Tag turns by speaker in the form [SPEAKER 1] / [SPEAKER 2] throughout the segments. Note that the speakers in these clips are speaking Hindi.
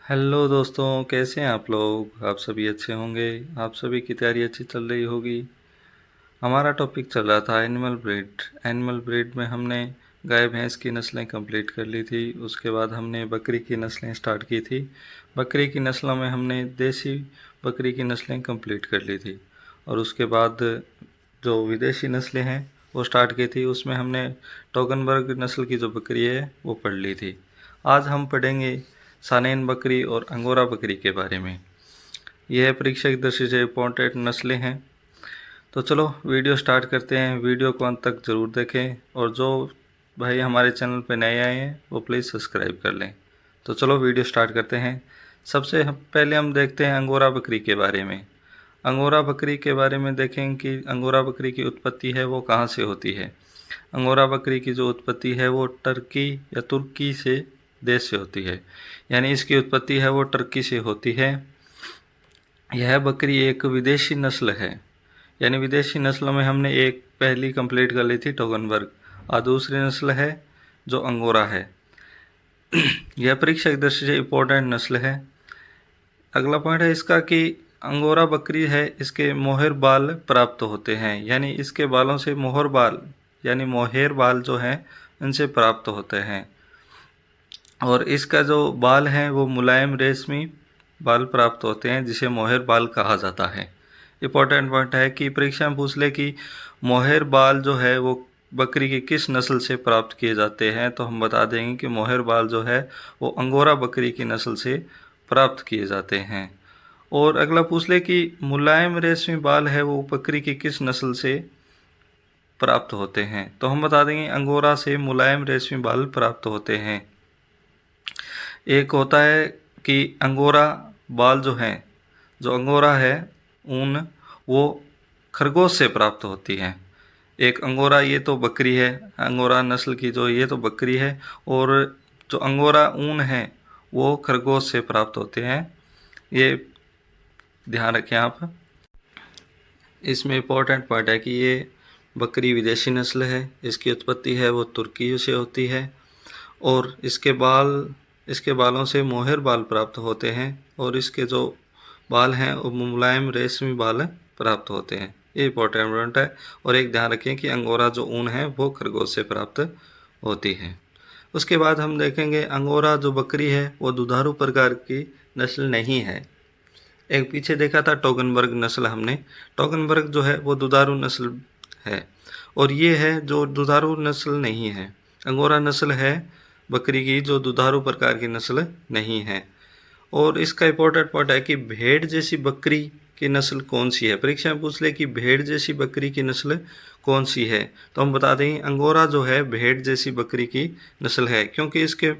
[SPEAKER 1] हेलो दोस्तों, कैसे हैं आप लोग। आप सभी अच्छे होंगे। आप सभी की तैयारी अच्छी चल रही होगी। हमारा टॉपिक चल रहा था एनिमल ब्रीड। एनिमल ब्रीड में हमने गाय भैंस की नस्लें कंप्लीट कर ली थी। उसके बाद हमने बकरी की नस्लें स्टार्ट की थी। बकरी की नस्लों में हमने देसी बकरी की नस्लें कंप्लीट कर ली थी। और उसके बाद जो विदेशी नस्लें हैं वो स्टार्ट की थी। उसमें हमने टोगनबर्ग नस्ल की जो बकरी है वो पढ़ ली थी। आज हम पढ़ेंगे सानेन बकरी और अंगोरा बकरी के बारे में। यह परीक्षा की दृष्टि से इम्पोर्टेंट नस्लें हैं। तो चलो वीडियो स्टार्ट करते हैं। वीडियो को अंत तक ज़रूर देखें और जो भाई हमारे चैनल पर नए आए हैं वो प्लीज़ सब्सक्राइब कर लें। तो चलो वीडियो स्टार्ट करते हैं। सबसे पहले हम देखते हैं अंगोरा बकरी के बारे में। अंगोरा बकरी के बारे में देखें कि अंगोरा बकरी की उत्पत्ति है वो कहाँ से होती है। अंगोरा बकरी की जो उत्पत्ति है वो टर्की या तुर्की से देश से होती है। यानी इसकी उत्पत्ति है वो टर्की से होती है। यह बकरी एक विदेशी नस्ल है। यानी विदेशी नस्लों में हमने एक पहली कंप्लीट कर ली थी टोगनबर्ग, और दूसरी नस्ल है जो अंगोरा है। यह परीक्षा की दृष्टि से इम्पोर्टेंट नस्ल है। अगला पॉइंट है इसका कि अंगोरा बकरी है इसके मोहर बाल प्राप्त होते हैं। यानी इसके बालों से मोहर बाल यानी मोहेर बाल जो हैं इनसे प्राप्त होते हैं। और इसका जो बाल है वो मुलायम रेशमी बाल प्राप्त होते हैं जिसे मोहेर बाल कहा जाता है। इम्पोर्टेंट पॉइंट है कि परीक्षा में पूछ ले कि मोहेर बाल जो है वो बकरी की किस नस्ल से प्राप्त किए जाते हैं, तो हम बता देंगे कि मोहेर बाल जो है वो अंगोरा बकरी की नस्ल से प्राप्त किए जाते हैं। और अगला पूछ ले कि मुलायम रेशमी बाल है वो बकरी की किस नस्ल से प्राप्त होते हैं, तो हम बता देंगे अंगोरा से मुलायम रेशमी बाल प्राप्त होते हैं। एक होता है कि अंगोरा बाल जो हैं, जो अंगोरा है ऊन, वो खरगोश से प्राप्त होती है। एक अंगोरा ये तो बकरी है, अंगोरा नस्ल की जो ये तो बकरी है, और जो अंगोरा ऊन है वो खरगोश से प्राप्त होते हैं। ये ध्यान रखें आप। इसमें इम्पोर्टेंट पॉइंट है कि ये बकरी विदेशी नस्ल है। इसकी उत्पत्ति है वो तुर्की से होती है। और इसके बालों से मोहर बाल प्राप्त होते हैं। और इसके जो बाल हैं वो मुलायम रेशमी बाल प्राप्त होते हैं। ये इम्पोर्टेंट पॉइंट है। और एक ध्यान रखें कि अंगोरा जो ऊन है वो खरगोश से प्राप्त होती है। उसके बाद हम देखेंगे अंगोरा जो बकरी है वो दुधारू प्रकार की नस्ल नहीं है। एक पीछे देखा था टोगनबर्ग नस्ल हमने। टोगनबर्ग जो है वो दुधारू नस्ल है, और ये है जो दुधारू नस्ल नहीं है। अंगोरा नस्ल है बकरी की जो दुधारू प्रकार की नस्ल नहीं है। और इसका इम्पोर्टेंट पॉइंट है कि भेड़ जैसी बकरी की नस्ल कौन सी है। परीक्षा में पूछ ले कि भेड़ जैसी बकरी की नस्ल कौन सी है, तो हम बता देंगे अंगोरा जो है भेड़ जैसी बकरी की नस्ल है, क्योंकि इसके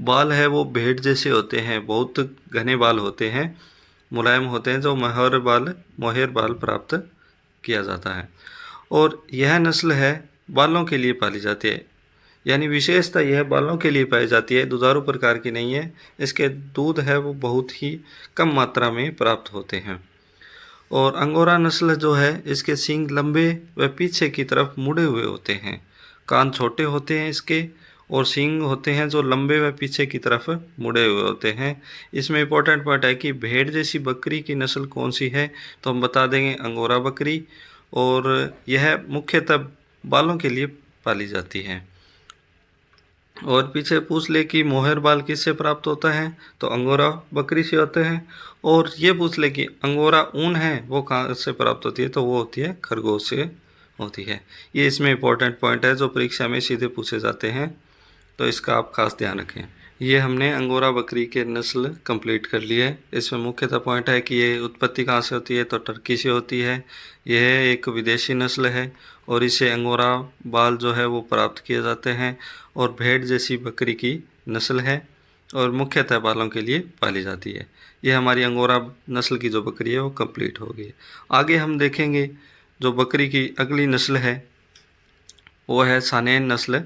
[SPEAKER 1] बाल है वो भेड़ जैसे होते हैं, बहुत घने बाल होते हैं, मुलायम होते हैं, जो मोहेर बाल प्राप्त किया जाता है। और यह नस्ल है बालों के लिए पाली जाती है। यानी विशेषता यह बालों के लिए पाई जाती है, दुधारू प्रकार की नहीं है। इसके दूध है वो बहुत ही कम मात्रा में प्राप्त होते हैं। और अंगोरा नस्ल जो है इसके सींग लंबे व पीछे की तरफ मुड़े हुए होते हैं। कान छोटे होते हैं इसके, और सींग होते हैं जो लंबे व पीछे की तरफ मुड़े हुए होते हैं। इसमें इंपॉर्टेंट पॉइंट है कि भेड़ जैसी बकरी की नस्ल कौन सी है, तो हम बता देंगे अंगोरा बकरी। और यह मुख्यतः बालों के लिए पाली जाती है। और पीछे पूछ ले कि मोहर बाल किससे प्राप्त होता है, तो अंगोरा बकरी से होते हैं। और ये पूछ ले कि अंगोरा ऊन है वो कहाँ से प्राप्त होती है, तो वो होती है खरगोश से होती है। ये इसमें इंपॉर्टेंट पॉइंट है जो परीक्षा में सीधे पूछे जाते हैं, तो इसका आप खास ध्यान रखें। ये हमने अंगोरा बकरी के नस्ल कंप्लीट कर ली है। इसमें मुख्यतः पॉइंट है कि ये उत्पत्ति कहाँ से होती है, तो टर्की से होती है। यह एक विदेशी नस्ल है और इसे अंगोरा बाल जो है वो प्राप्त किए जाते हैं। और भेड़ जैसी बकरी की नस्ल है और मुख्यतः बालों के लिए पाली जाती है। यह हमारी अंगोरा नस्ल की जो बकरी है वो कंप्लीट हो गई। आगे हम देखेंगे जो बकरी की अगली नस्ल है वो है सानेन नस्ल।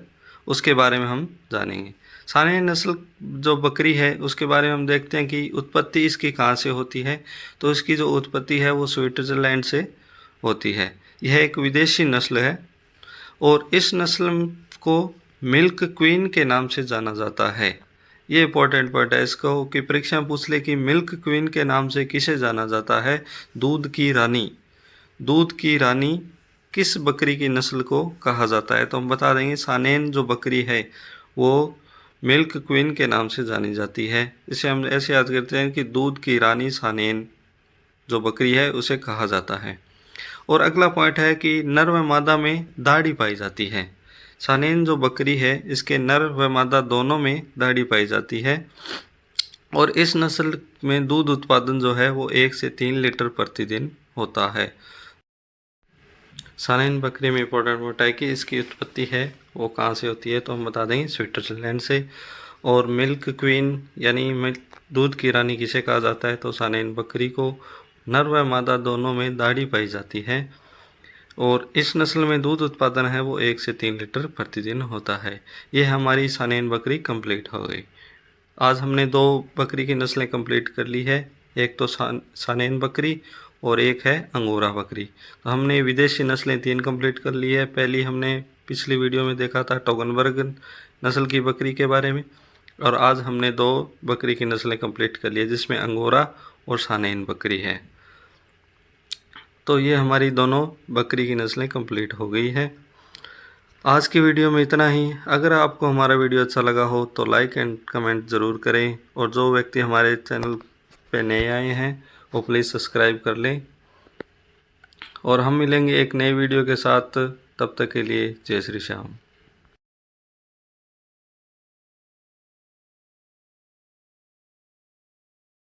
[SPEAKER 1] उसके बारे में हम जानेंगे। सानेन नस्ल जो बकरी है उसके बारे में हम देखते हैं कि उत्पत्ति इसकी कहाँ से होती है, तो इसकी जो उत्पत्ति है वो स्विट्ज़रलैंड से होती है। यह एक विदेशी नस्ल है और इस नस्ल को मिल्क क्वीन के नाम से जाना जाता है। ये इंपॉर्टेंट पॉइंट है इसको कि परीक्षा में पूछ ले कि मिल्क क्वीन के नाम से किसे जाना जाता है? दूध की रानी। दूध की रानी किस बकरी की नस्ल को कहा जाता है? तो हम बता देंगे सानेन जो बकरी है वो मिल्क क्वीन के नाम से जानी जाती है। इसे हम ऐसे याद करते हैं कि दूध की रानी सानेन जो बकरी है उसे कहा जाता है। और अगला पॉइंट है कि नर व मादा में दाढ़ी पाई जाती है। सानेन जो बकरी है इसके नर व मादा दोनों में दाढ़ी पाई जाती है और इस नस्ल में दूध उत्पादन जो है वो 1 से 3 लीटर प्रतिदिन होता है। सानेन बकरी में इंपॉर्टेंट पॉइंट है कि इसकी उत्पत्ति है वो कहाँ से होती है? तो हम बता देंगे स्विट्जरलैंड से। और मिल्क क्वीन यानी दूध की रानी किसे कहा जाता है? तो सानेन बकरी को नर व मादा दोनों में दाढ़ी पाई जाती है और इस नस्ल में दूध उत्पादन है वो 1 से 3 लीटर प्रतिदिन होता है। ये हमारी सानेन बकरी कंप्लीट हो गई। आज हमने 2 बकरी की नस्लें कंप्लीट कर ली है, एक तो सानेन बकरी और एक है अंगोरा बकरी। तो हमने विदेशी नस्लें 3 कंप्लीट कर ली है। पहली हमने पिछली वीडियो में देखा था टोगनबर्ग नस्ल की बकरी के बारे में और आज हमने 2 बकरी की नस्लें कंप्लीट कर ली है जिसमें अंगोरा और सानेन बकरी है। तो ये हमारी दोनों बकरी की नस्लें कंप्लीट हो गई है। आज की वीडियो में इतना ही। अगर आपको हमारा वीडियो अच्छा लगा हो तो लाइक एंड कमेंट ज़रूर करें और जो व्यक्ति हमारे चैनल पे नए आए हैं वो प्लीज़ सब्सक्राइब कर लें और हम मिलेंगे एक नई वीडियो के साथ। तब तक के लिए जय श्री श्याम।